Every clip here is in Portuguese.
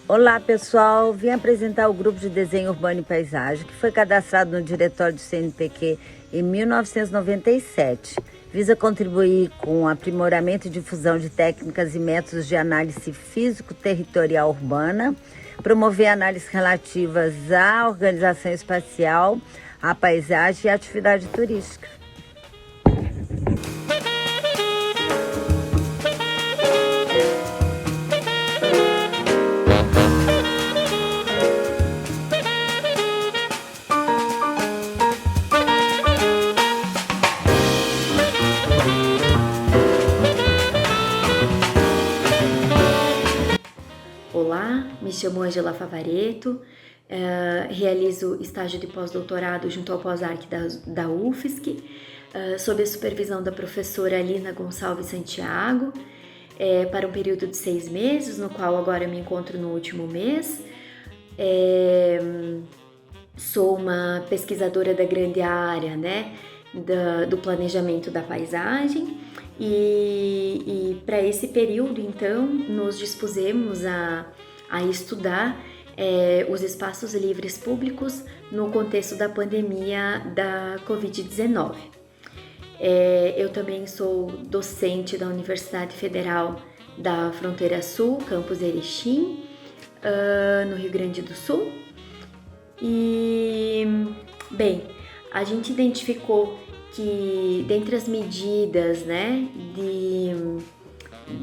Olá pessoal, vim apresentar o grupo de desenho urbano e paisagem que foi cadastrado no diretório do CNPq em 1997. Visa contribuir com o aprimoramento e difusão de técnicas e métodos de análise físico-territorial urbana, promover análises relativas à organização espacial, à paisagem e à atividade turística. Olá, me chamo Angela Favaretto, realizo estágio de pós-doutorado junto ao Pós-Arc da UFSC, sob a supervisão da professora Alina Gonçalves Santiago, para um período de 6 meses, no qual agora me encontro no último mês. Sou uma pesquisadora da grande área, né, do planejamento da paisagem, e para esse período, então, nos dispusemos a estudar os espaços livres públicos no contexto da pandemia da Covid-19. Eu também sou docente da Universidade Federal da Fronteira Sul, campus Erechim, no Rio Grande do Sul. E, bem, a gente identificou que dentre as medidas, né,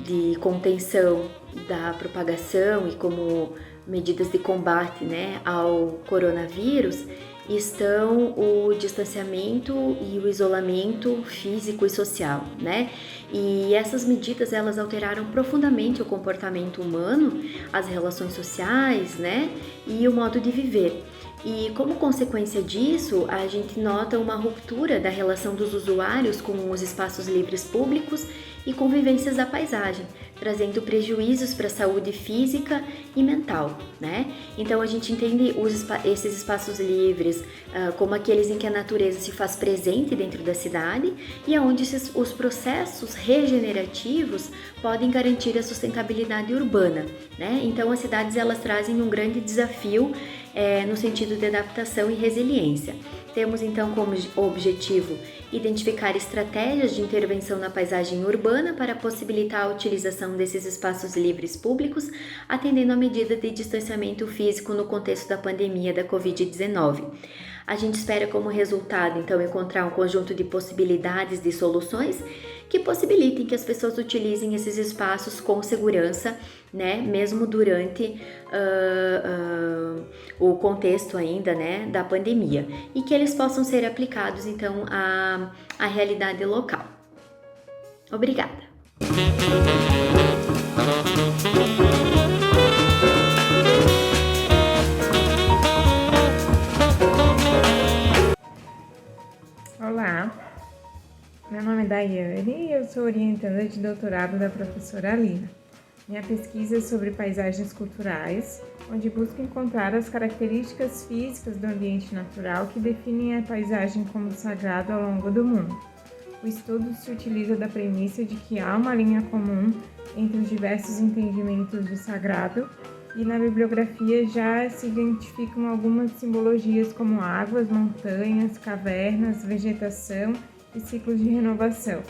de contenção da propagação e como medidas de combate, né, ao coronavírus, estão o distanciamento e o isolamento físico e social, né? E essas medidas, elas alteraram profundamente o comportamento humano, as relações sociais, né, e o modo de viver. E como consequência disso, a gente nota uma ruptura da relação dos usuários com os espaços livres públicos e convivências da paisagem, trazendo prejuízos para a saúde física e mental, né? Então a gente entende esses espaços livres como aqueles em que a natureza se faz presente dentro da cidade e onde os processos regenerativos podem garantir a sustentabilidade urbana, né? Então as cidades, elas trazem um grande desafio no sentido de adaptação e resiliência. Temos então como objetivo identificar estratégias de intervenção na paisagem urbana para possibilitar a utilização desses espaços livres públicos, atendendo à medida de distanciamento físico no contexto da pandemia da Covid-19. A gente espera como resultado, então, encontrar um conjunto de possibilidades de soluções que possibilitem que as pessoas utilizem esses espaços com segurança, né, mesmo durante o contexto ainda, né, da pandemia, e que eles possam ser aplicados, então, à realidade local. Obrigada! Olá, meu nome é Daiane e eu sou orientanda de doutorado da professora Alina. Minha pesquisa é sobre paisagens culturais, onde busco encontrar as características físicas do ambiente natural que definem a paisagem como sagrado ao longo do mundo. O estudo se utiliza da premissa de que há uma linha comum entre os diversos entendimentos de sagrado, e na bibliografia já se identificam algumas simbologias como águas, montanhas, cavernas, vegetação e ciclos de renovação.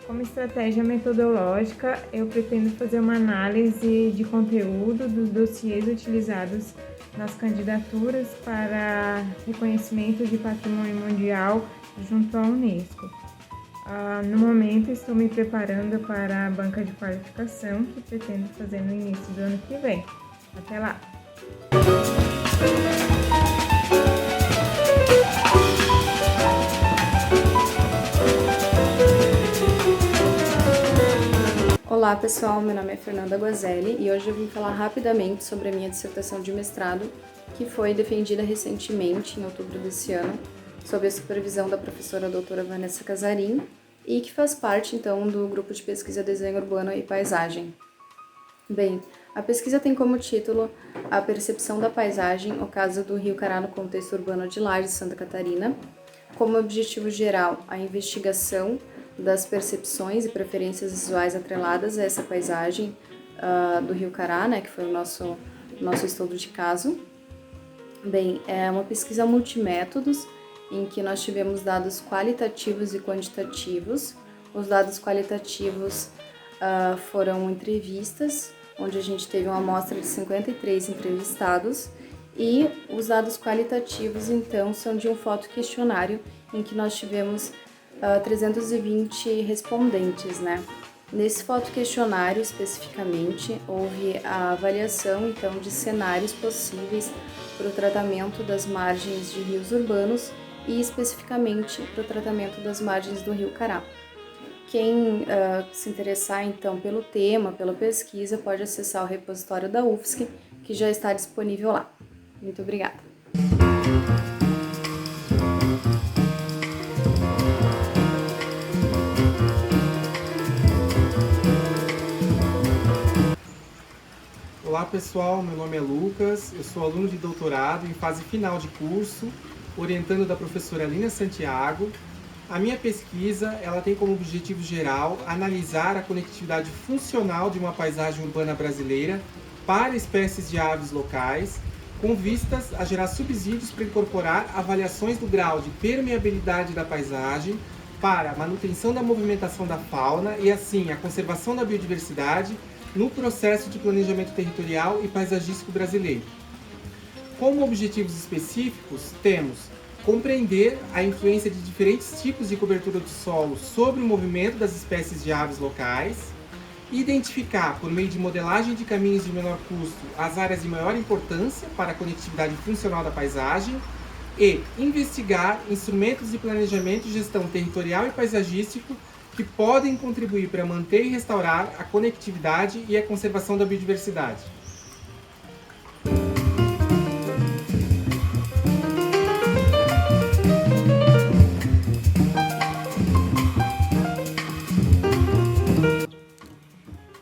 Como estratégia metodológica, eu pretendo fazer uma análise de conteúdo dos dossiês utilizados nas candidaturas para reconhecimento de patrimônio mundial junto à Unesco. No momento, estou me preparando para a banca de qualificação, que pretendo fazer no início do ano que vem. Até lá! Olá pessoal, meu nome é Fernanda Guazelli e hoje eu vim falar rapidamente sobre a minha dissertação de mestrado, que foi defendida recentemente, em outubro desse ano, sob a supervisão da professora doutora Vanessa Casarim, e que faz parte então do grupo de pesquisa Desenho Urbano e Paisagem. Bem, A pesquisa tem como título A Percepção da Paisagem, o caso do Rio Cará no contexto urbano de Lages, Santa Catarina. Como objetivo geral, a investigação das percepções e preferências visuais atreladas a essa paisagem do Rio Cará, né, que foi o nosso estudo de caso. Bem, é uma pesquisa multimétodos, em que nós tivemos dados qualitativos e quantitativos. Os dados qualitativos foram entrevistas, onde a gente teve uma amostra de 53 entrevistados, e os dados qualitativos, então, são de um fotoquestionário, em que nós tivemos 320 respondentes, né? Nesse fotoquestionário, especificamente, houve a avaliação, então, de cenários possíveis para o tratamento das margens de rios urbanos e, especificamente, para o tratamento das margens do Rio Cará. Quem se interessar, então, pelo tema, pela pesquisa, pode acessar o repositório da UFSC, que já está disponível lá. Muito obrigada! Olá pessoal, meu nome é Lucas, eu sou aluno de doutorado em fase final de curso, orientando da professora Alina Santiago. A minha pesquisa ela tem como objetivo geral analisar a conectividade funcional de uma paisagem urbana brasileira para espécies de aves locais, com vistas a gerar subsídios para incorporar avaliações do grau de permeabilidade da paisagem para a manutenção da movimentação da fauna e, assim, a conservação da biodiversidade no processo de planejamento territorial e paisagístico brasileiro. Como objetivos específicos, temos compreender a influência de diferentes tipos de cobertura do solo sobre o movimento das espécies de aves locais, identificar, por meio de modelagem de caminhos de menor custo, as áreas de maior importância para a conectividade funcional da paisagem e investigar instrumentos de planejamento e gestão territorial e paisagístico que podem contribuir para manter e restaurar a conectividade e a conservação da biodiversidade.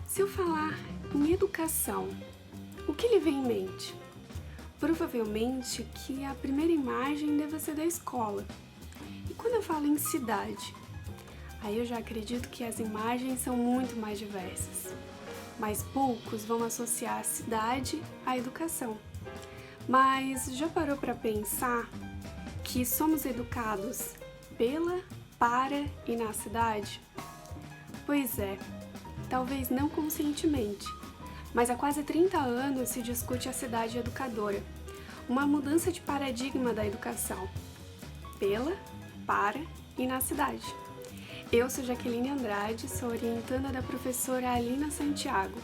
Se eu falar em educação, o que lhe vem em mente? Provavelmente que a primeira imagem deva ser da escola. E quando eu falo em cidade, aí eu já acredito que as imagens são muito mais diversas. Mas poucos vão associar a cidade à educação. Mas já parou para pensar que somos educados pela, para e na cidade? Pois é. Talvez não conscientemente, mas há quase 30 anos se discute a cidade educadora, uma mudança de paradigma da educação, pela, para e na cidade. Eu sou Jaqueline Andrade, sou orientanda da professora Alina Santiago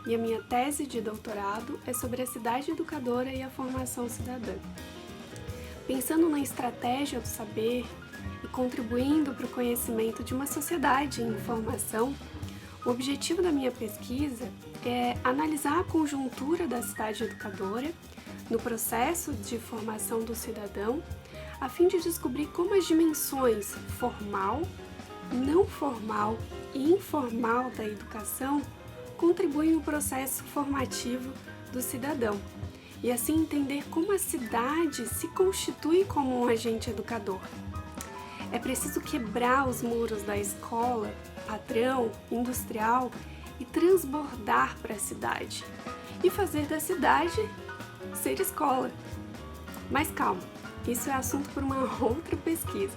e a minha tese de doutorado é sobre a cidade educadora e a formação cidadã. Pensando na estratégia do saber e contribuindo para o conhecimento de uma sociedade em formação, o objetivo da minha pesquisa é analisar a conjuntura da cidade educadora no processo de formação do cidadão, a fim de descobrir como as dimensões formal, não formal e informal da educação contribuem no processo formativo do cidadão, e assim entender como a cidade se constitui como um agente educador. É preciso quebrar os muros da escola, padrão, industrial e transbordar para a cidade e fazer da cidade ser escola. Mas calma, isso é assunto para uma outra pesquisa.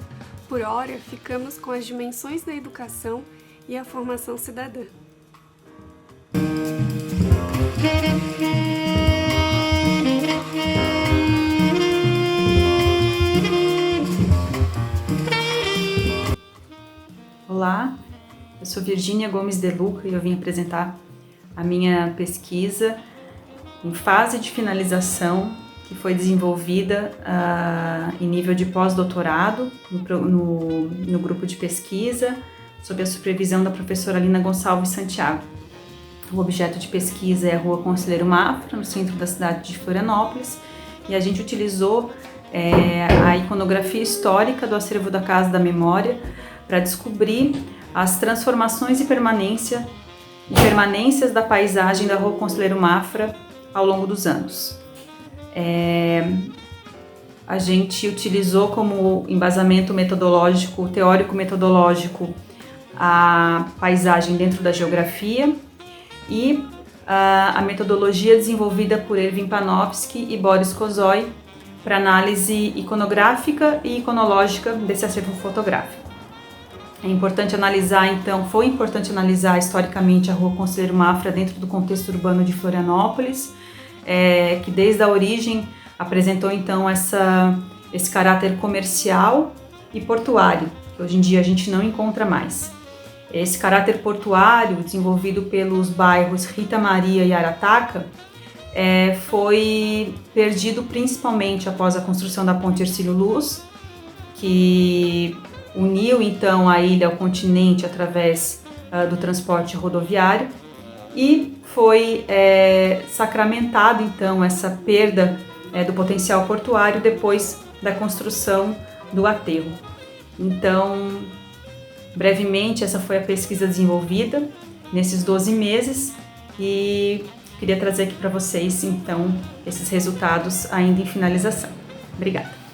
Por hora, ficamos com as dimensões da educação e a formação cidadã. Olá, eu sou Virgínia Gomes de Luca e eu vim apresentar a minha pesquisa em fase de finalização que foi desenvolvida em nível de pós-doutorado no grupo de pesquisa sob a supervisão da professora Alina Gonçalves Santiago. O objeto de pesquisa é a Rua Conselheiro Mafra, no centro da cidade de Florianópolis, e a gente utilizou a iconografia histórica do acervo da Casa da Memória para descobrir as transformações e permanência e permanências da paisagem da Rua Conselheiro Mafra ao longo dos anos. A gente utilizou como embasamento metodológico, teórico-metodológico, a paisagem dentro da geografia e a metodologia desenvolvida por Erwin Panofsky e Boris Kozoy para análise iconográfica e iconológica desse acervo fotográfico. Foi importante analisar historicamente a Rua Conselheiro Mafra dentro do contexto urbano de Florianópolis, que desde a origem apresentou então esse caráter comercial e portuário, que hoje em dia a gente não encontra mais. Esse caráter portuário, desenvolvido pelos bairros Rita Maria e Arataca, foi perdido principalmente após a construção da Ponte Hercílio Luz, que uniu então a ilha ao continente através do transporte rodoviário, e foi sacramentado então essa perda do potencial portuário depois da construção do aterro. Então, brevemente, essa foi a pesquisa desenvolvida nesses 12 meses e queria trazer aqui para vocês, então, esses resultados ainda em finalização. Obrigada.